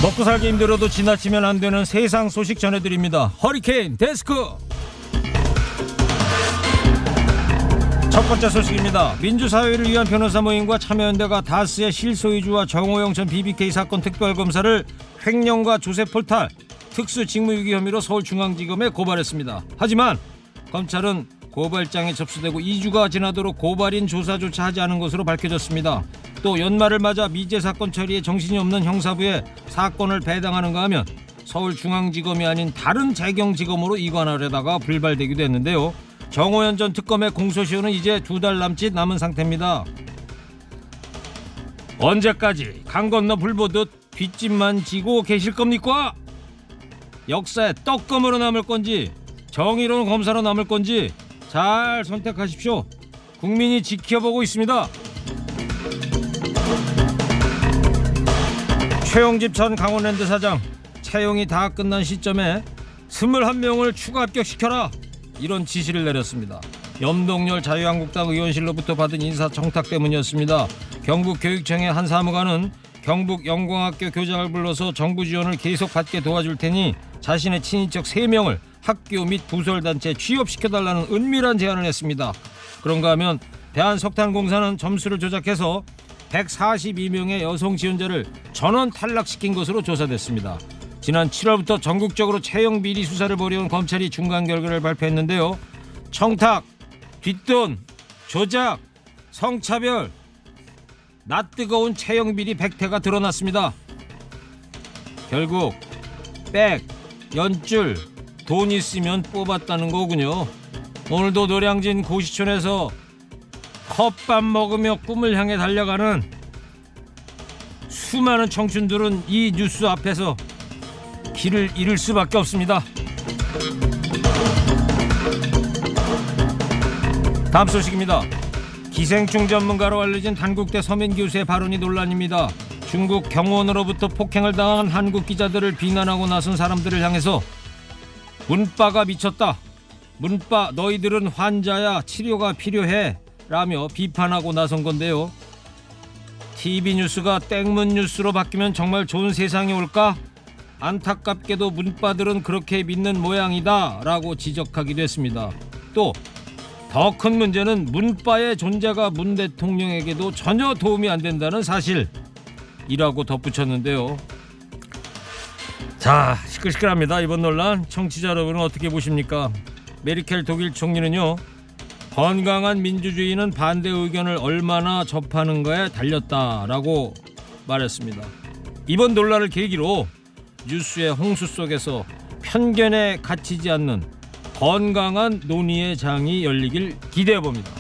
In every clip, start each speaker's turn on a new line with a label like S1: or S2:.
S1: 먹고 살기 힘들어도 지나치면 안 되는 세상 소식 전해드립니다. 허리케인 데스크. 첫 번째 소식입니다. 민주사회를 위한 변호사 모임과 참여연대가 다스의 실소유주와 정호영 전 BBK 사건 특별검사를 횡령과 조세 포탈, 특수직무유기 혐의로 서울중앙지검에 고발했습니다. 하지만 검찰은 고발장이 접수되고 2주가 지나도록 고발인 조사조차 하지 않은 것으로 밝혀졌습니다. 또 연말을 맞아 미제 사건 처리에 정신이 없는 형사부에 사건을 배당하는가 하면 서울중앙지검이 아닌 다른 재경지검으로 이관하려다가 불발되기도 했는데요. 정호연 전 특검의 공소시효는 이제 2달 남짓 남은 상태입니다. 언제까지 강 건너 불 보듯 뒷짐만 지고 계실 겁니까? 역사의 떡검으로 남을 건지 정의로운 검사로 남을 건지 잘 선택하십시오. 국민이 지켜보고 있습니다. 최용집 전 강원랜드 사장, 채용이 다 끝난 시점에 21명을 추가 합격시켜라, 이런 지시를 내렸습니다. 염동열 자유한국당 의원실로부터 받은 인사청탁 때문이었습니다. 경북교육청의 한 사무관은 경북영광학교 교장을 불러서 정부 지원을 계속 받게 도와줄 테니 자신의 친인척 3명을 학교 및 부설단체에 취업시켜달라는 은밀한 제안을 했습니다. 그런가 하면 대한석탄공사는 점수를 조작해서 142명의 여성 지원자를 전원 탈락시킨 것으로 조사됐습니다. 지난 7월부터 전국적으로 채용 비리 수사를 벌여온 검찰이 중간 결과를 발표했는데요. 청탁, 뒷돈, 조작, 성차별, 낯뜨거운 채용 비리 100태가 드러났습니다. 결국 백, 연줄, 돈 있으면 뽑았다는 거군요. 오늘도 노량진 고시촌에서 컵밥 먹으며 꿈을 향해 달려가는 수많은 청춘들은 이 뉴스 앞에서 길을 잃을 수밖에 없습니다. 다음 소식입니다. 기생충 전문가로 알려진 단국대 서민 교수의 발언이 논란입니다. 중국 경호원으로부터 폭행을 당한 한국 기자들을 비난하고 나선 사람들을 향해서 문빠가 미쳤다, 문빠 너희들은 환자야, 치료가 필요해 라며 비판하고 나선 건데요. TV뉴스가 땡문뉴스로 바뀌면 정말 좋은 세상이 올까? 안타깝게도 문빠들은 그렇게 믿는 모양이다 라고 지적하기도 했습니다. 또 더 큰 문제는 문빠의 존재가 문 대통령에게도 전혀 도움이 안 된다는 사실이라고 덧붙였는데요. 자, 시끌시끌합니다. 이번 논란 청취자 여러분은 어떻게 보십니까? 메르켈 독일 총리는요, 건강한 민주주의는 반대 의견을 얼마나 접하는가에 달렸다라고 말했습니다. 이번 논란을 계기로 뉴스의 홍수 속에서 편견에 갇히지 않는 건강한 논의의 장이 열리길 기대해봅니다.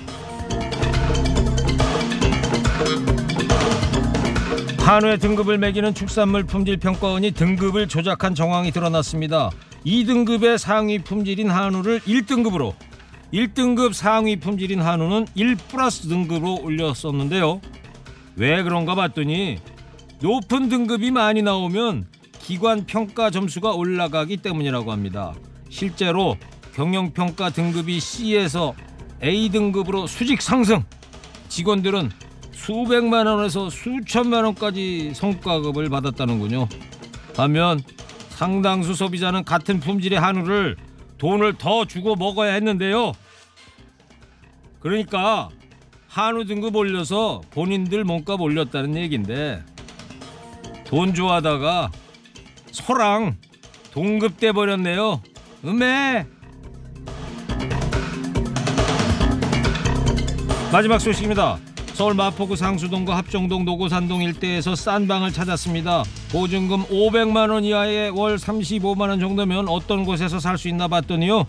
S1: 한우의 등급을 매기는 축산물 품질평가원이 등급을 조작한 정황이 드러났습니다. 2등급의 상위 품질인 한우를 1등급으로, 1등급 상위 품질인 한우는 1+ 등급으로 올렸었는데요. 왜 그런가 봤더니 높은 등급이 많이 나오면 기관 평가 점수가 올라가기 때문이라고 합니다. 실제로 경영평가 등급이 C에서 A등급으로 수직 상승, 직원들은 수백만 원에서 수천만 원까지 성과급을 받았다는군요. 반면 상당수 소비자는 같은 품질의 한우를 돈을 더 주고 먹어야 했는데요. 그러니까 한우 등급 올려서 본인들 몸값 올렸다는 얘기인데, 돈 좋아하다가 소랑 동급돼 버렸네요. 음에. 마지막 소식입니다. 서울 마포구 상수동과 합정동 노고산동 일대에서 싼 방을 찾았습니다. 보증금 500만 원 이하의 월 35만 원 정도면 어떤 곳에서 살 수 있나 봤더니요,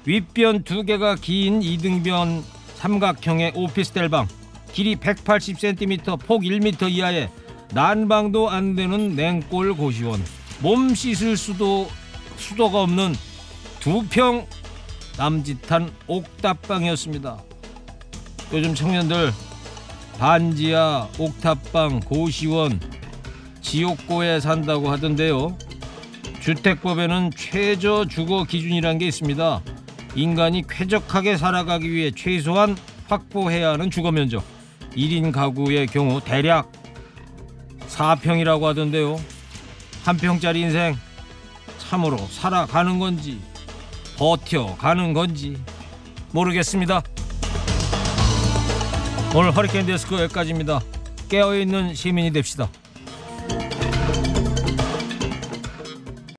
S1: 윗변 2개가 긴 2등변 삼각형의 오피스텔 방, 길이 180cm, 폭 1m 이하의 난방도 안 되는 냉골 고시원, 몸 씻을 수도가 없는 2평 남짓한 옥탑방이었습니다. 요즘 청년들 반지하, 옥탑방, 고시원, 지옥고에 산다고 하던데요. 주택법에는 최저 주거 기준이란 게 있습니다. 인간이 쾌적하게 살아가기 위해 최소한 확보해야 하는 주거면적, 1인 가구의 경우 대략 4평이라고 하던데요. 한 평짜리 인생 참으로 살아가는 건지 버텨가는 건지 모르겠습니다. 오늘 허리케인 데스크 여기까지입니다. 깨어있는 시민이 됩시다.